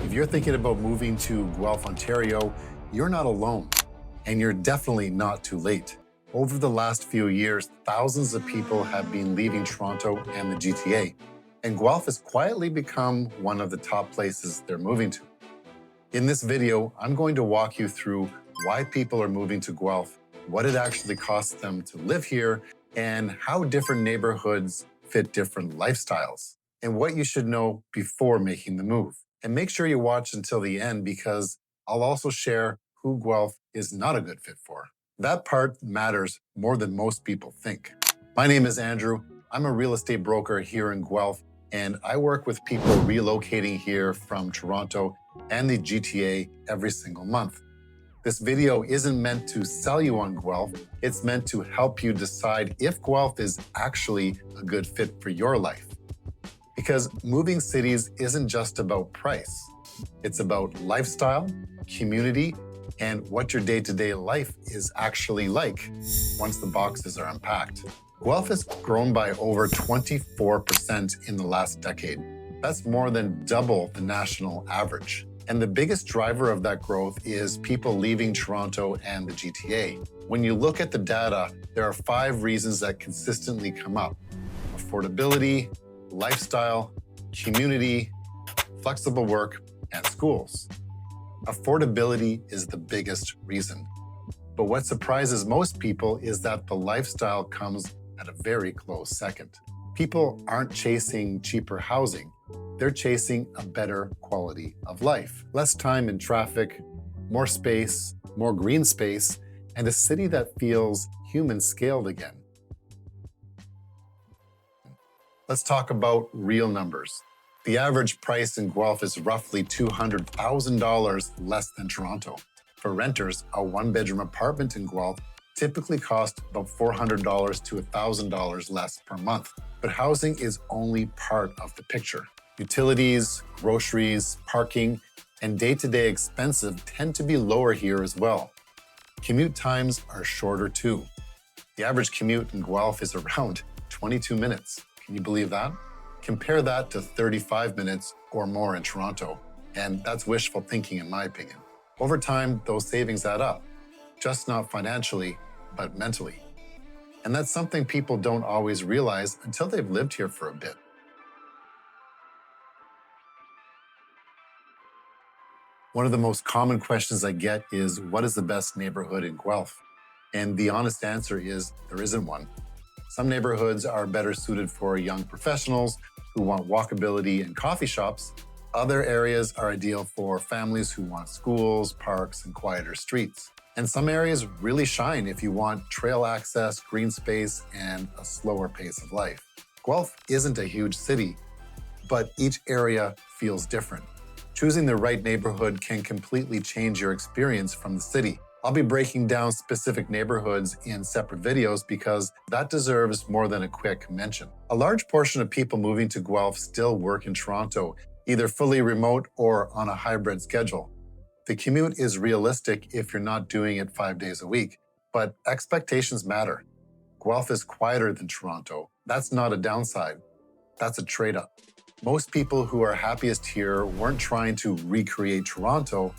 If you're thinking about moving to Guelph, Ontario, you're not alone, and you're definitely not too late. Over the last few years, thousands of people have been leaving Toronto and the GTA, and Guelph has quietly become one of the top places they're moving to. In this video, I'm going to walk you through why people are moving to Guelph, what it actually costs them to live here, and how different neighborhoods fit different lifestyles, and what you should know before making the move. And make sure you watch until the end because I'll also share who Guelph is not a good fit for. That part matters more than most people think. My name is Andrew. I'm a real estate broker here in Guelph, and I work with people relocating here from Toronto and the GTA every single month. This video isn't meant to sell you on Guelph. It's meant to help you decide if Guelph is actually a good fit for your life. Because moving cities isn't just about price. It's about lifestyle, community, and what your day-to-day life is actually like once the boxes are unpacked. Guelph has grown by over 24% in the last decade. That's more than double the national average. And the biggest driver of that growth is people leaving Toronto and the GTA. When you look at the data, there are 5 reasons that consistently come up: affordability, lifestyle, community, flexible work, and schools. Affordability is the biggest reason. But what surprises most people is that the lifestyle comes at a very close second. People aren't chasing cheaper housing. They're chasing a better quality of life. Less time in traffic, more space, more green space, and a city that feels human-scaled again. Let's talk about real numbers. The average price in Guelph is roughly $200,000 less than Toronto. For renters, a 1-bedroom apartment in Guelph typically costs about $400 to $1,000 less per month. But housing is only part of the picture. Utilities, groceries, parking, and day-to-day expenses tend to be lower here as well. Commute times are shorter too. The average commute in Guelph is around 22 minutes. Can you believe that? Compare that to 35 minutes or more in Toronto, and that's wishful thinking in my opinion. Over time, those savings add up, just not financially, but mentally. And that's something people don't always realize until they've lived here for a bit. One of the most common questions I get is, what is the best neighborhood in Guelph? And the honest answer is, there isn't one. Some neighborhoods are better suited for young professionals who want walkability and coffee shops. Other areas are ideal for families who want schools, parks, and quieter streets. And some areas really shine if you want trail access, green space, and a slower pace of life. Guelph isn't a huge city, but each area feels different. Choosing the right neighborhood can completely change your experience from the city. I'll be breaking down specific neighborhoods in separate videos because that deserves more than a quick mention. A large portion of people moving to Guelph still work in Toronto, either fully remote or on a hybrid schedule. The commute is realistic if you're not doing it 5 days a week, but expectations matter. Guelph is quieter than Toronto. That's not a downside. That's a trade-up. Most people who are happiest here weren't trying to recreate Toronto.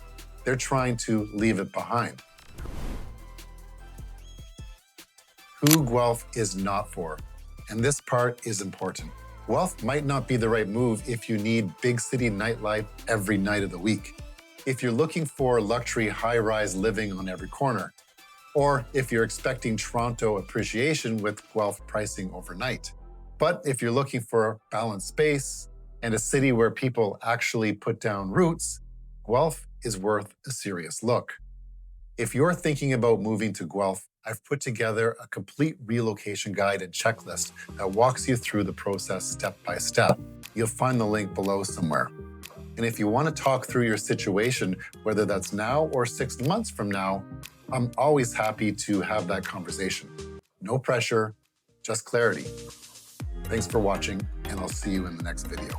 They're trying to leave it behind. Who Guelph is not for, and this part is important. Guelph might not be the right move if you need big city nightlife every night of the week, if you're looking for luxury high-rise living on every corner, or if you're expecting Toronto appreciation with Guelph pricing overnight. But if you're looking for balanced space and a city where people actually put down roots, Guelph is worth a serious look. If you're thinking about moving to Guelph, I've put together a complete relocation guide and checklist that walks you through the process step by step. You'll find the link below somewhere. And if you want to talk through your situation, whether that's now or 6 months from now, I'm always happy to have that conversation. No pressure, just clarity. Thanks for watching, and I'll see you in the next video.